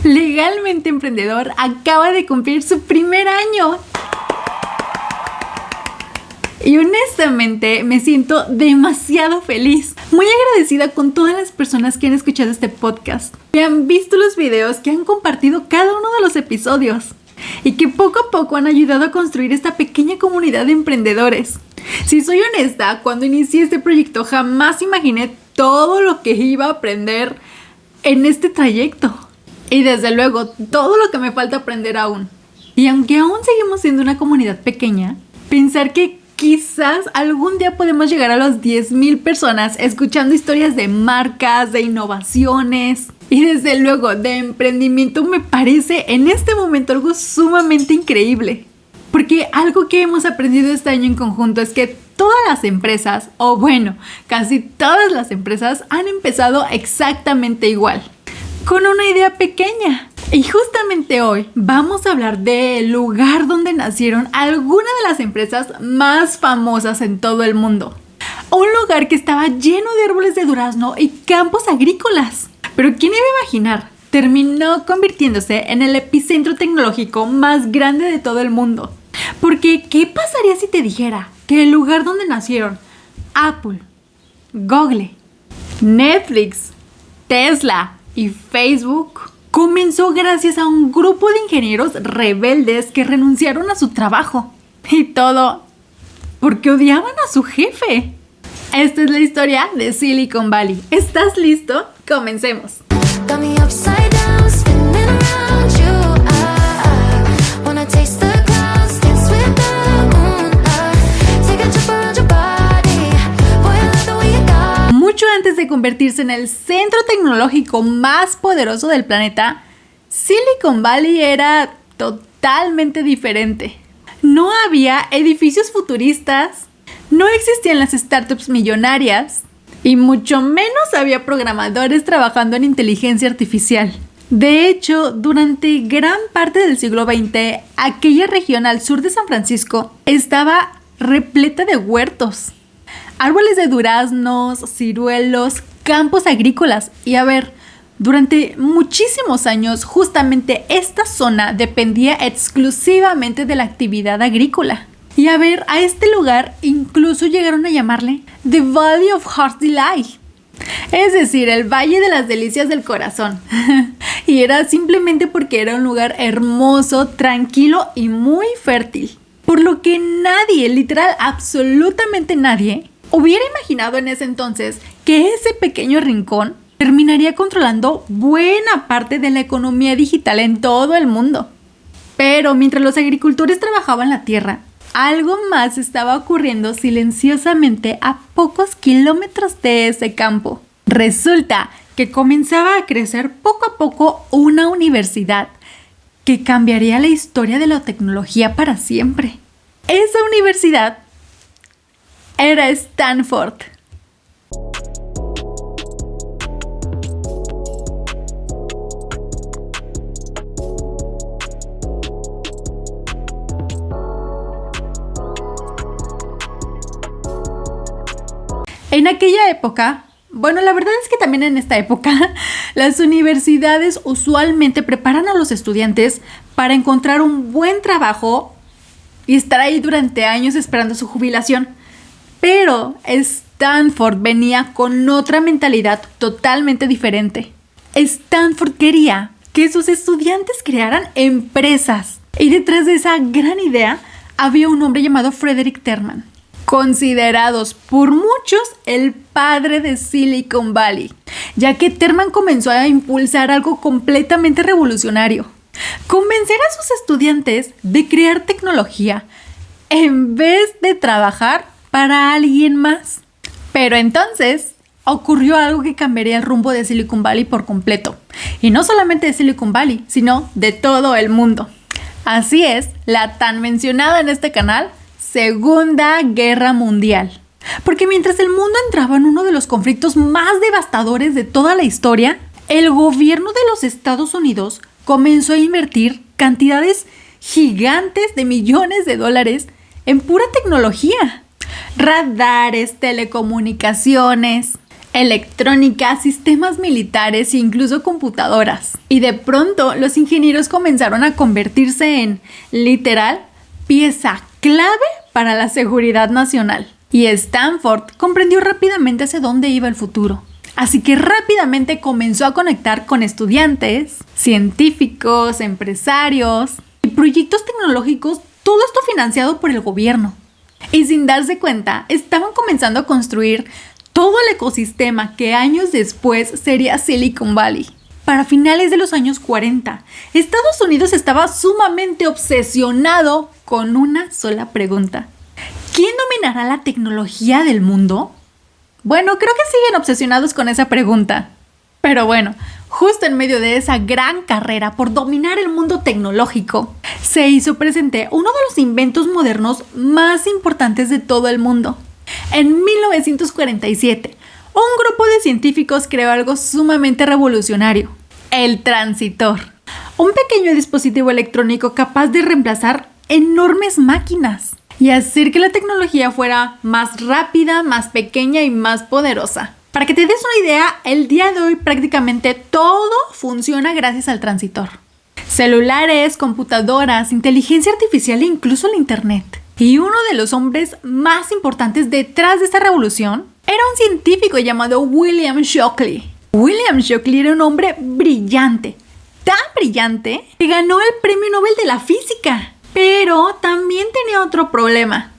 Legalmente Emprendedor acaba de cumplir su primer año. Y honestamente me siento demasiado feliz. Muy agradecida con todas las personas que han escuchado este podcast, que han visto los videos, que han compartido cada uno de los episodios y que poco a poco han ayudado a construir esta pequeña comunidad de emprendedores. Si soy honesta, cuando inicié este proyecto jamás imaginé todo lo que iba a aprender en este trayecto. Y desde luego, todo lo que me falta aprender aún. Y aunque aún seguimos siendo una comunidad pequeña, pensar que quizás algún día podemos llegar a los 10,000 personas escuchando historias de marcas, de innovaciones y desde luego de emprendimiento me parece en este momento algo sumamente increíble. Porque algo que hemos aprendido este año en conjunto es que todas las empresas, o bueno, casi todas las empresas han empezado exactamente igual, con una idea pequeña. Y justamente hoy vamos a hablar del lugar donde nacieron algunas de las empresas más famosas en todo el mundo. Un lugar que estaba lleno de árboles de durazno y campos agrícolas. Pero ¿quién iba a imaginar? Terminó convirtiéndose en el epicentro tecnológico más grande de todo el mundo. Porque, ¿qué pasaría si te dijera que el lugar donde nacieron Apple, Google, Netflix, Tesla y Facebook comenzó gracias a un grupo de ingenieros rebeldes que renunciaron a su trabajo? Y todo porque odiaban a su jefe. Esta es la historia de Silicon Valley. ¿Estás listo? Comencemos. Mucho antes de convertirse en el centro tecnológico más poderoso del planeta, Silicon Valley era totalmente diferente. No había edificios futuristas, no existían las startups millonarias y mucho menos había programadores trabajando en inteligencia artificial. De hecho, durante gran parte del siglo XX, aquella región al sur de San Francisco estaba repleta de huertos. Árboles de duraznos, ciruelos, campos agrícolas. Y a ver, durante muchísimos años justamente esta zona dependía exclusivamente de la actividad agrícola. Y a ver, a este lugar incluso llegaron a llamarle The Valley of Heart's Delight. Es decir, el Valle de las Delicias del Corazón. Y era simplemente porque era un lugar hermoso, tranquilo y muy fértil. Por lo que nadie, literal, absolutamente nadie, hubiera imaginado en ese entonces que ese pequeño rincón terminaría controlando buena parte de la economía digital en todo el mundo. Pero mientras los agricultores trabajaban la tierra, algo más estaba ocurriendo silenciosamente a pocos kilómetros de ese campo. Resulta que comenzaba a crecer poco a poco una universidad que cambiaría la historia de la tecnología para siempre. Esa universidad era Stanford. En aquella época, bueno, la verdad es que también en esta época, las universidades usualmente preparan a los estudiantes para encontrar un buen trabajo y estar ahí durante años esperando su jubilación. Pero Stanford venía con otra mentalidad totalmente diferente. Stanford quería que sus estudiantes crearan empresas. Y detrás de esa gran idea había un hombre llamado Frederick Terman, considerados por muchos el padre de Silicon Valley, ya que Terman comenzó a impulsar algo completamente revolucionario: convencer a sus estudiantes de crear tecnología en vez de trabajar para alguien más. Pero entonces ocurrió algo que cambiaría el rumbo de Silicon Valley por completo. Y no solamente de Silicon Valley, sino de todo el mundo. Así es, la tan mencionada en este canal Segunda Guerra Mundial. Porque mientras el mundo entraba en uno de los conflictos más devastadores de toda la historia, el gobierno de los Estados Unidos comenzó a invertir cantidades gigantes de millones de dólares en pura tecnología. Radares, telecomunicaciones. electrónica, sistemas militares e incluso computadoras. Y de pronto los ingenieros comenzaron a convertirse en, literal, pieza clave para la seguridad nacional. Y Stanford comprendió rápidamente hacia dónde iba el futuro. Así que rápidamente comenzó a conectar con estudiantes, científicos, empresarios y proyectos tecnológicos, todo esto financiado por el gobierno. Y sin darse cuenta, estaban comenzando a construir todo el ecosistema que años después sería Silicon Valley. Para finales de los años 40, Estados Unidos estaba sumamente obsesionado con una sola pregunta. ¿Quién dominará la tecnología del mundo? Bueno, creo que siguen obsesionados con esa pregunta. Pero bueno, justo en medio de esa gran carrera por dominar el mundo tecnológico, se hizo presente uno de los inventos modernos más importantes de todo el mundo. En 1947, un grupo de científicos creó algo sumamente revolucionario: el transistor. Un pequeño dispositivo electrónico capaz de reemplazar enormes máquinas y hacer que la tecnología fuera más rápida, más pequeña y más poderosa. Para que te des una idea, el día de hoy prácticamente todo funciona gracias al transistor. Celulares, computadoras, inteligencia artificial e incluso el internet. Y uno de los hombres más importantes detrás de esta revolución era un científico llamado William Shockley. William Shockley era un hombre brillante, tan brillante que ganó el Premio Nobel de la Física. Pero también tenía otro problema.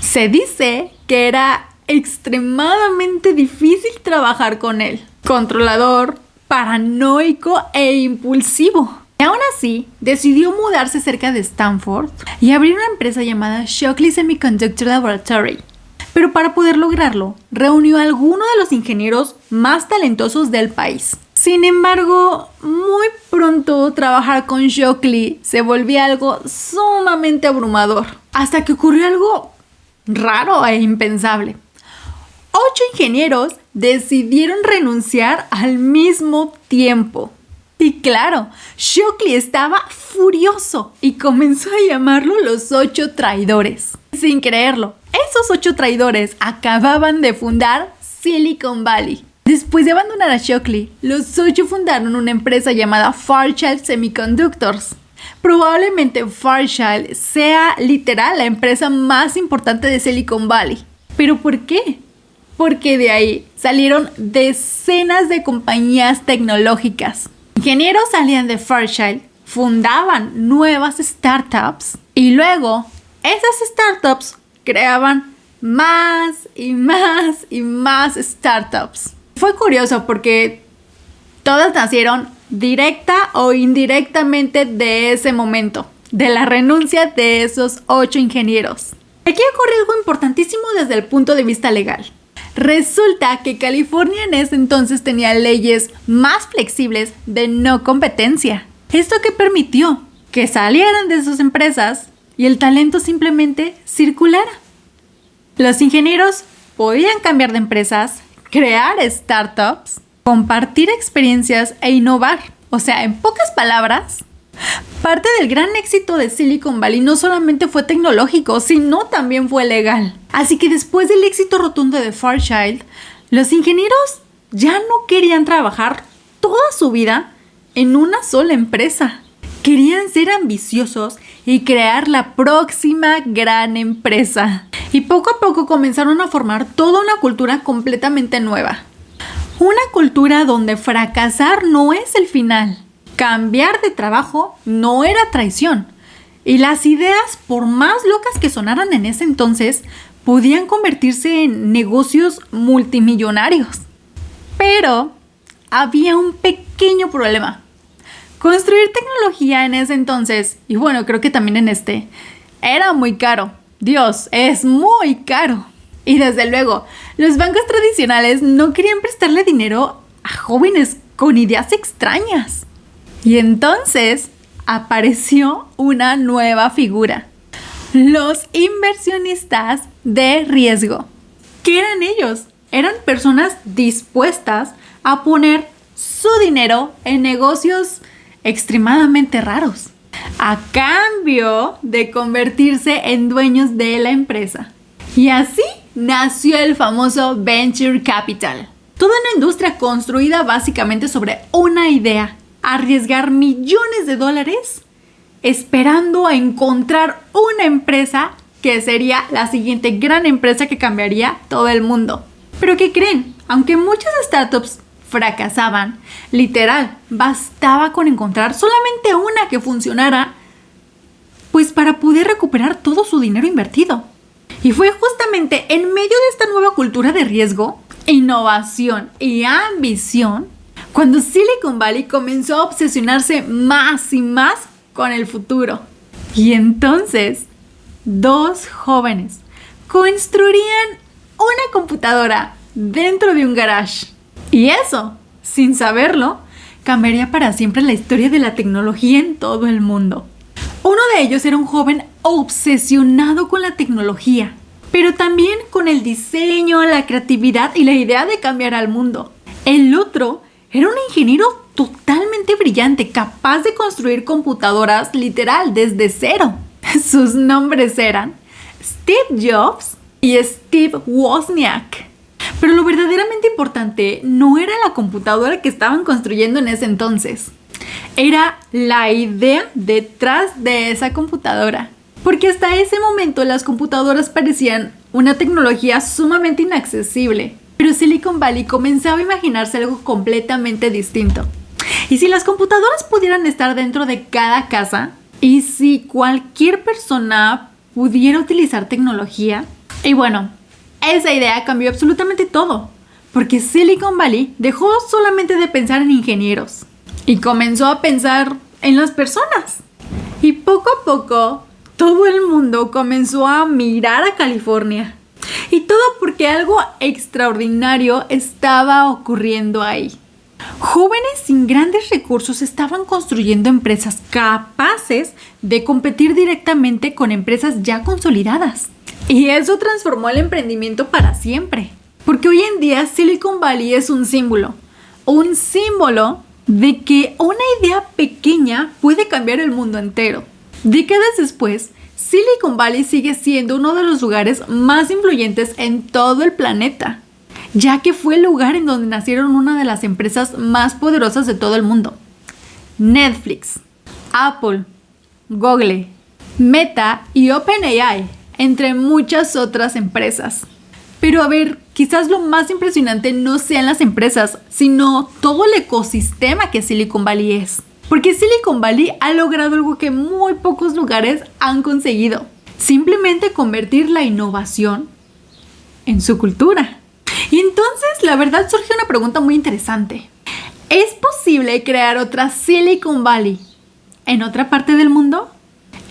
Se dice que era extremadamente difícil trabajar con él. Controlador, paranoico e impulsivo. Y aún así, decidió mudarse cerca de Stanford y abrir una empresa llamada Shockley Semiconductor Laboratory. Pero para poder lograrlo, reunió a algunos de los ingenieros más talentosos del país. Sin embargo, muy pronto trabajar con Shockley se volvía algo sumamente abrumador, hasta que ocurrió algo raro e impensable. 8 ingenieros decidieron renunciar al mismo tiempo. Y claro, Shockley estaba furioso y comenzó a llamarlo los 8 traidores. Sin creerlo, esos 8 traidores acababan de fundar Silicon Valley. Después de abandonar a Shockley, los 8 fundaron una empresa llamada Fairchild Semiconductors. Probablemente Fairchild sea literal la empresa más importante de Silicon Valley. ¿Pero por qué? Porque de ahí salieron decenas de compañías tecnológicas. Ingenieros salían de Fairchild, fundaban nuevas startups y luego esas startups creaban más y más y más startups. Fue curioso porque todas nacieron directa o indirectamente de ese momento, de la renuncia de esos 8 ingenieros. Aquí ocurre algo importantísimo desde el punto de vista legal. Resulta que California en ese entonces tenía leyes más flexibles de no competencia. Esto que permitió que salieran de sus empresas y el talento simplemente circulara. Los ingenieros podían cambiar de empresas, crear startups, compartir experiencias e innovar. O sea, en pocas palabras, parte del gran éxito de Silicon Valley no solamente fue tecnológico, sino también fue legal. Así que después del éxito rotundo de Fairchild, los ingenieros ya no querían trabajar toda su vida en una sola empresa. Querían ser ambiciosos y crear la próxima gran empresa. Y poco a poco comenzaron a formar toda una cultura completamente nueva. Una cultura donde fracasar no es el final. Cambiar de trabajo no era traición. Y las ideas, por más locas que sonaran en ese entonces, podían convertirse en negocios multimillonarios. Pero había un pequeño problema. Construir tecnología en ese entonces, y bueno, creo que también en este, era muy caro. Dios, es muy caro. Y desde luego, los bancos tradicionales no querían prestarle dinero a jóvenes con ideas extrañas. Y entonces apareció una nueva figura: los inversionistas de riesgo. ¿Qué eran ellos? Eran personas dispuestas a poner su dinero en negocios extremadamente raros, a cambio de convertirse en dueños de la empresa. Y así nació el famoso Venture Capital. Toda una industria construida básicamente sobre una idea. Arriesgar millones de dólares esperando a encontrar una empresa que sería la siguiente gran empresa que cambiaría todo el mundo. Pero ¿qué creen? Aunque muchas startups fracasaban, literal, bastaba con encontrar solamente una que funcionara, pues para poder recuperar todo su dinero invertido. Y fue justamente en medio de esta nueva cultura de riesgo, innovación y ambición cuando Silicon Valley comenzó a obsesionarse más y más con el futuro. Y entonces, 2 jóvenes construirían una computadora dentro de un garage. Y eso, sin saberlo, cambiaría para siempre la historia de la tecnología en todo el mundo. Uno de ellos era un joven obsesionado con la tecnología, pero también con el diseño, la creatividad y la idea de cambiar al mundo. El otro era un ingeniero totalmente brillante, capaz de construir computadoras literal desde cero. Sus nombres eran Steve Jobs y Steve Wozniak. Pero lo verdaderamente importante no era la computadora que estaban construyendo en ese entonces. Era la idea detrás de esa computadora. Porque hasta ese momento las computadoras parecían una tecnología sumamente inaccesible. Pero Silicon Valley comenzaba a imaginarse algo completamente distinto. ¿Y si las computadoras pudieran estar dentro de cada casa? ¿Y si cualquier persona pudiera utilizar tecnología? Y bueno, esa idea cambió absolutamente todo. Porque Silicon Valley dejó solamente de pensar en ingenieros y comenzó a pensar en las personas. Y poco a poco, todo el mundo comenzó a mirar a California. Y todo porque algo extraordinario estaba ocurriendo ahí. Jóvenes sin grandes recursos estaban construyendo empresas capaces de competir directamente con empresas ya consolidadas. Y eso transformó el emprendimiento para siempre. Porque hoy en día Silicon Valley es un símbolo de que una idea pequeña puede cambiar el mundo entero. Décadas después, Silicon Valley sigue siendo uno de los lugares más influyentes en todo el planeta, ya que fue el lugar en donde nacieron una de las empresas más poderosas de todo el mundo. Netflix, Apple, Google, Meta y OpenAI, entre muchas otras empresas. Pero a ver, quizás lo más impresionante no sean las empresas, sino todo el ecosistema que Silicon Valley es. Porque Silicon Valley ha logrado algo que muy pocos lugares han conseguido. Simplemente convertir la innovación en su cultura. Y entonces, la verdad, surge una pregunta muy interesante. ¿Es posible crear otra Silicon Valley en otra parte del mundo?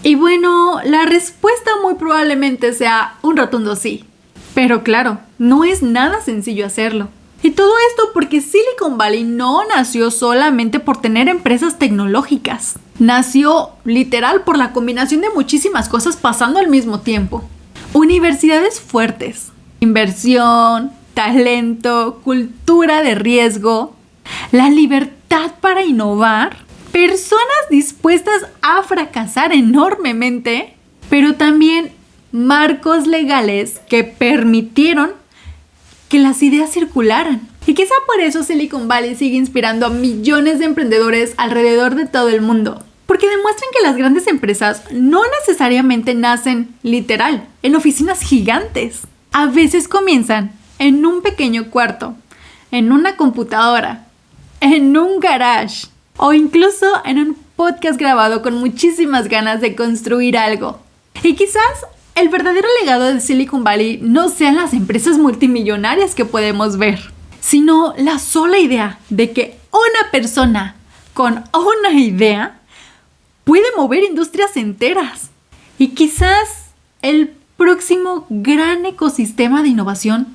Y bueno, la respuesta muy probablemente sea un rotundo sí. Pero claro, no es nada sencillo hacerlo. Y todo esto porque Silicon Valley no nació solamente por tener empresas tecnológicas. Nació literal por la combinación de muchísimas cosas pasando al mismo tiempo. Universidades fuertes, inversión, talento, cultura de riesgo, la libertad para innovar, personas dispuestas a fracasar enormemente, pero también marcos legales que permitieron que las ideas circularan. Y quizá por eso Silicon Valley sigue inspirando a millones de emprendedores alrededor de todo el mundo. Porque demuestran que las grandes empresas no necesariamente nacen literal en oficinas gigantes. A veces comienzan en un pequeño cuarto, en una computadora, en un garage o incluso en un podcast grabado con muchísimas ganas de construir algo. Y quizás el verdadero legado de Silicon Valley no sean las empresas multimillonarias que podemos ver, sino la sola idea de que una persona con una idea puede mover industrias enteras. Y quizás el próximo gran ecosistema de innovación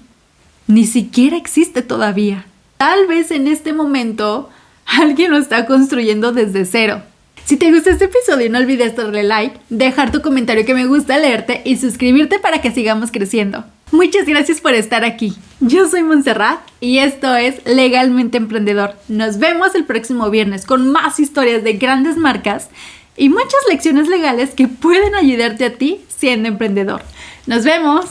ni siquiera existe todavía. Tal vez en este momento alguien lo está construyendo desde cero. Si te gustó este episodio, no olvides darle like, dejar tu comentario que me gusta leerte y suscribirte para que sigamos creciendo. Muchas gracias por estar aquí. Yo soy Montserrat y esto es Legalmente Emprendedor. Nos vemos el próximo viernes con más historias de grandes marcas y muchas lecciones legales que pueden ayudarte a ti siendo emprendedor. ¡Nos vemos!